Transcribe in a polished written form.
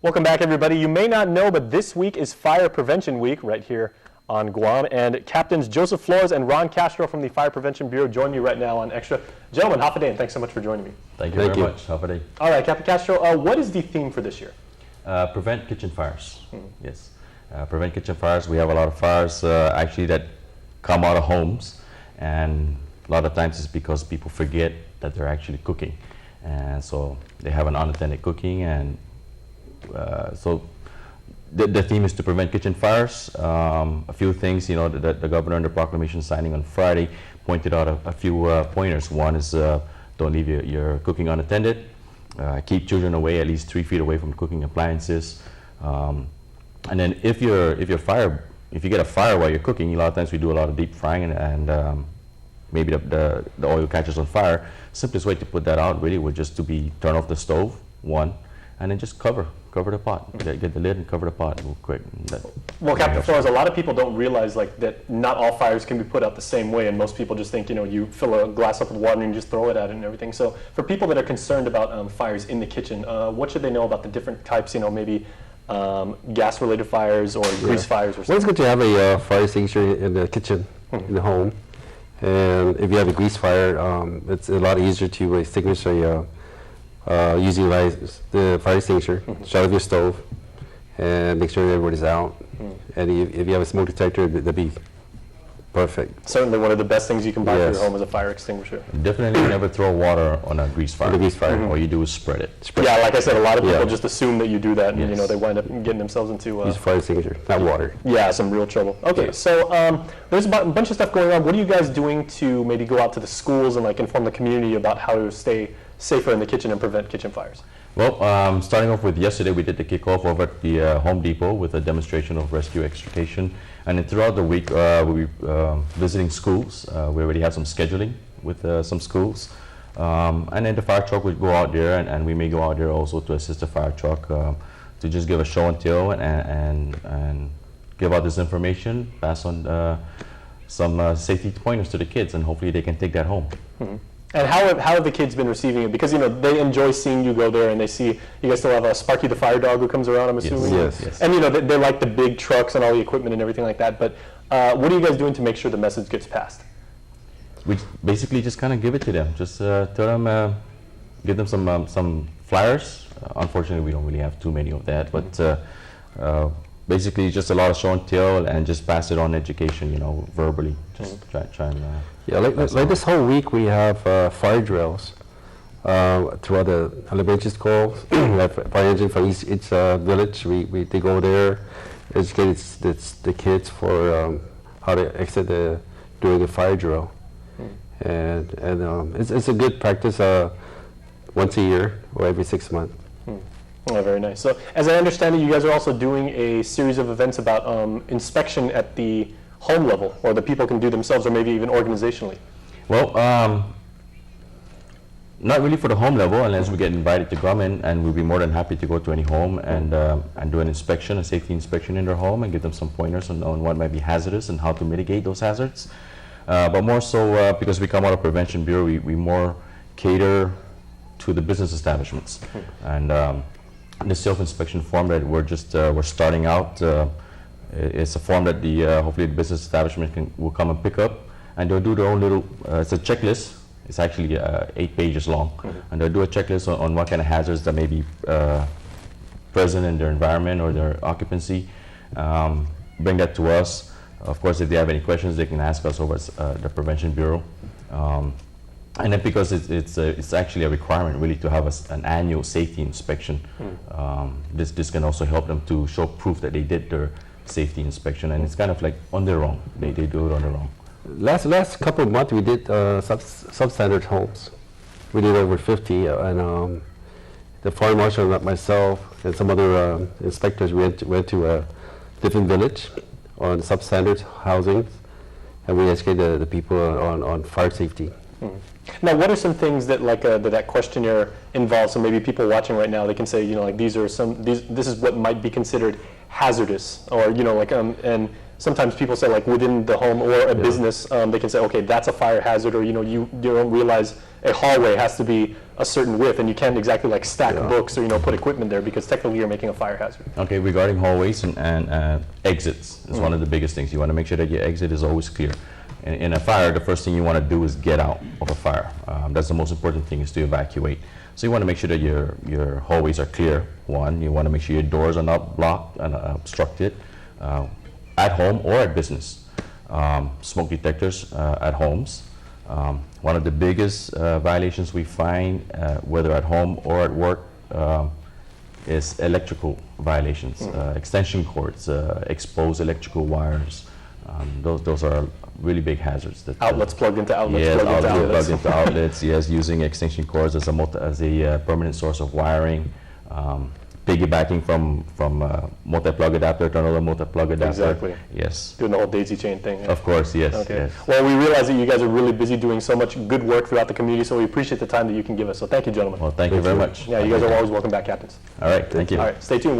Welcome back, everybody. You may not know, but this week is Fire Prevention Week right here on Guam, and Captains Joseph Flores and Ron Castro from the Fire Prevention Bureau join me right now on Extra. Gentlemen, Hafa and thanks so much for joining me. Thank you very much. Hafa. All right, Captain Castro, what is the theme for this year? Prevent kitchen fires. Yes, prevent kitchen fires. We have a lot of fires actually that come out of homes, and a lot of times it's because people forget that they're actually cooking, and so they have an unattended cooking, and so the theme is to prevent kitchen fires. A few things, you know, the governor in the proclamation signing on Friday pointed out a few pointers. One is don't leave your cooking unattended. Keep children away at least 3 feet away from cooking appliances. And then if you get a fire while you're cooking, a lot of times we do a lot of deep frying and maybe the oil catches on fire. Simplest way to put that out really would just to be turn off the stove, one, and then just cover the pot. Get the lid and cover the pot real quick. Well, Captain Flores, a lot of people don't realize like that not all fires can be put out the same way, and most people just think, you know, you fill a glass up with water and you just throw it at it and everything. So for people that are concerned about fires in the kitchen, what should they know about the different types, you know, maybe gas-related fires or grease fires or something? Well, it's good to have a fire extinguisher in the kitchen, in the home. And if you have a grease fire, it's a lot easier to extinguish using the fire extinguisher, shut off your stove, and make sure everybody's out. And if you have a smoke detector, that'd be perfect. Certainly one of the best things you can buy for your home is a fire extinguisher. Definitely never throw water on a grease fire. All you do is spread it. Yeah, like I said, a lot of people just assume that you do that, and you know, they wind up getting themselves into use fire extinguisher, not water. Yeah, some real trouble. Okay, so there's a bunch of stuff going on. What are you guys doing to maybe go out to the schools and like inform the community about how to stay safer in the kitchen and prevent kitchen fires? Well, starting off with yesterday, we did the kickoff over at the Home Depot with a demonstration of rescue extrication. And then throughout the week, we'll be visiting schools. We already have some scheduling with some schools. And then the fire truck would go out there, and we may go out there also to assist the fire truck to just give a show and tell and give out this information, pass on some safety pointers to the kids, and hopefully they can take that home. And how have the kids been receiving it? Because, you know, they enjoy seeing you go there, and they see you guys still have Sparky the fire dog who comes around, I'm assuming? Yes. And, you know, they like the big trucks and all the equipment and everything like that. But what are you guys doing to make sure the message gets passed? We basically just kind of give it to them. Just tell them, give them some flyers. Unfortunately, we don't really have too many of that. But basically just a lot of show and tell, and just pass it on education, you know, verbally. Just try and yeah, like this whole week we have fire drills throughout the elementary schools. We have fire engine from each village. They go there, educate the kids for how to exit during the fire drill, and it's a good practice once a year or every 6 months. Oh, very nice. So, as I understand it, you guys are also doing a series of events about inspection at the home level, or that people can do themselves, or maybe even organizationally. Well, not really for the home level, unless we get invited to come in, and we'll be more than happy to go to any home and do an inspection, a safety inspection in their home, and give them some pointers on what might be hazardous and how to mitigate those hazards. But more so, because we come out of Prevention Bureau, we more cater to the business establishments. And the self-inspection form that we're starting out, it's a form that hopefully the business establishment will come and pick up, and they'll do their own little, it's a checklist. It's actually 8 pages long, and they'll do a checklist on what kind of hazards that may be present in their environment or their occupancy. Bring that to us. Of course, if they have any questions, they can ask us over at the Prevention Bureau. And then because it's actually a requirement really to have an annual safety inspection, this can also help them to show proof that they did their safety inspection, and it's kind of like on their own. They do it on their own. Last couple of months we did substandard homes. We did over 50, and the fire marshal and myself and some other inspectors went to a different village on substandard housing, and we educated the people on fire safety. Now, what are some things that that questionnaire involves? So maybe people watching right now, they can say, you know, like this is what might be considered hazardous, or you know, like and sometimes people say like within the home or a business, they can say, okay, that's a fire hazard, or you don't realize a hallway has to be a certain width, and you can't exactly like stack books or put equipment there because technically you're making a fire hazard. Okay, regarding hallways and exits is one of the biggest things. You want to make sure that your exit is always clear. In a fire, the first thing you want to do is get out of a fire. That's the most important thing, is to evacuate. So you want to make sure that your hallways are clear. One, you want to make sure your doors are not blocked and obstructed at home or at business. Smoke detectors at homes. One of the biggest violations we find, whether at home or at work, is electrical violations. Extension cords, exposed electrical wires. Those are really big hazards. That, Outlets plugged into outlets, yes, plugged into outlets outlets. plugged into outlets. Yes, using extension cords as a permanent source of wiring. Piggybacking from multi-plug adapter to another multi-plug adapter. Exactly. Yes. Doing the whole daisy chain thing. Yeah. Of course, yes. Okay. Yes. Well, we realize that you guys are really busy doing so much good work throughout the community, so we appreciate the time that you can give us. So thank you, gentlemen. Well, thank you very much. Yeah, you guys are always welcome back, captains. All right, thank you. All right, stay tuned.